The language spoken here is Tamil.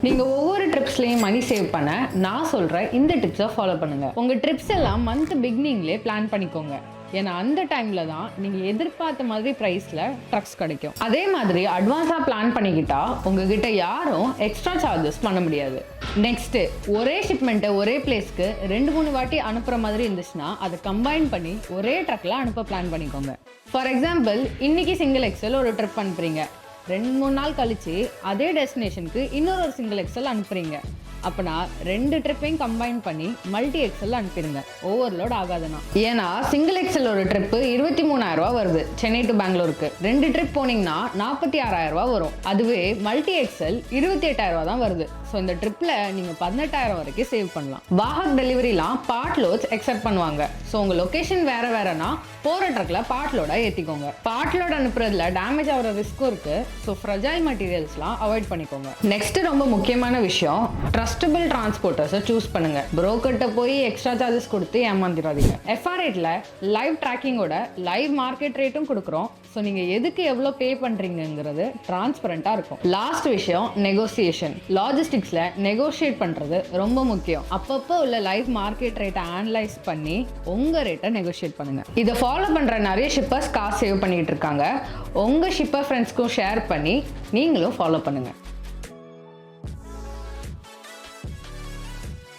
நீங்க ஒவ்வொரு ட்ரிப்ஸ்லயும் மணி சேவ் பண்ண நான் சொல்ற இந்த டிப்ஸை ஃபாலோ பண்ணுங்க. உங்க ட்ரிப்ஸ் எல்லாம் மந்த் பிகினிங்லேயே பிளான் பண்ணிக்கோங்க. ஏன்னா அந்த டைம்ல தான் நீங்க எதிர்பார்த்த மாதிரி பிரைஸ்ல ட்ரக்ஸ் கிடைக்கும். அதே மாதிரி அட்வான்ஸா பிளான் பண்ணிக்கிட்டா உங்ககிட்ட யாரும் எக்ஸ்ட்ரா சார்ஜஸ் பண்ண முடியாது. நெக்ஸ்ட், ஒரே ஷிப்மெண்ட்டை ஒரே பிளேஸ்க்கு 2-3 வாட்டி அனுப்புற மாதிரி இருந்துச்சுன்னா அதை கம்பைன் பண்ணி ஒரே ட்ரக்ல அனுப்ப பிளான் பண்ணிக்கோங்க. ஃபார் எக்ஸாம்பிள், இன்னைக்கு சிங்கிள் எக்ஸல் ஒரு ட்ரிப் அனுப்புறீங்க, 2-3 நாள் கழிச்சு அதே டெஸ்டினேஷனுக்கு இன்னொரு சிங்கிள் எக்ஸல் அனுப்புறீங்க. அப்பனா 2 ட்ரிப்பையும் கம்பைன் பண்ணி மல்டி எக்ஸல் அனுப்பிடுங்க, ஓவர்லோட் ஆகாதுன்னா. ஏன்னா சிங்கிள் எக்ஸல் ஒரு ட்ரிப்பு 23,000 ரூபா வருது சென்னை டு பெங்களூருக்கு. 2 ட்ரிப் போனீங்கன்னா 46,000 ரூபா வரும். அதுவே மல்டி எக்ஸல் 28,000 ரூபா தான் வருது. ஸோ இந்த ட்ரிப்பில் நீங்கள் 18,000 வரைக்கும் சேவ் பண்ணலாம். வாஹக் டெலிவரிலாம் பார்ட் லோட்ஸ் எக்ஸெப்ட் பண்ணுவாங்க. ஸோ உங்கள் லொக்கேஷன் வேற போகிற ட்ரக்கில் பார்ட் லோடாக ஏற்றிக்கோங்க. பார்ட் லோட் அனுப்புறதுல டேமேஜ் ஆகிற ரிஸ்க்கும் இருக்குது. ஸோ ஃப்ரஜைல் மெட்டீரியல்ஸ்லாம் அவாய்ட் பண்ணிக்கோங்க. நெக்ஸ்ட், ரொம்ப முக்கியமான விஷயம், ட்ரஸ்டபிள் டிரான்ஸ்போர்ட்டர்ஸை சூஸ் பண்ணுங்க. புரோக்கர்கிட்ட போய் எக்ஸ்ட்ரா சார்ஜஸ் கொடுத்து ஏமாந்திராதீங்க. FR8ல லைவ் ட்ராக்கிங்கோட லைவ் மார்க்கெட் ரேட்டும் கொடுக்குறோம். ஸோ நீங்கள் எதுக்கு எவ்வளோ பே பண்ணுறீங்கிறது டிரான்ஸ்பரண்ட்டாக இருக்கும். லாஸ்ட் விஷயம், நெகோசியேஷன். லாஜிஸ்டிக்ஸில் நெகோஷியேட் பண்ணுறது ரொம்ப முக்கியம். அப்பப்போ உள்ள லைவ் மார்க்கெட் ரேட்டை அனலைஸ் பண்ணி உங்கள் ரேட்டை நெகோஷியேட் பண்ணுங்கள். இதை ஃபாலோ பண்ணுற நிறைய ஷிப்பர்ஸ் காசு சேவ் பண்ணிகிட்டு இருக்காங்க. உங்கள் ஷிப்பர் ஃப்ரெண்ட்ஸ்க்கும் ஷேர் பண்ணி நீங்களும் ஃபாலோ பண்ணுங்கள்.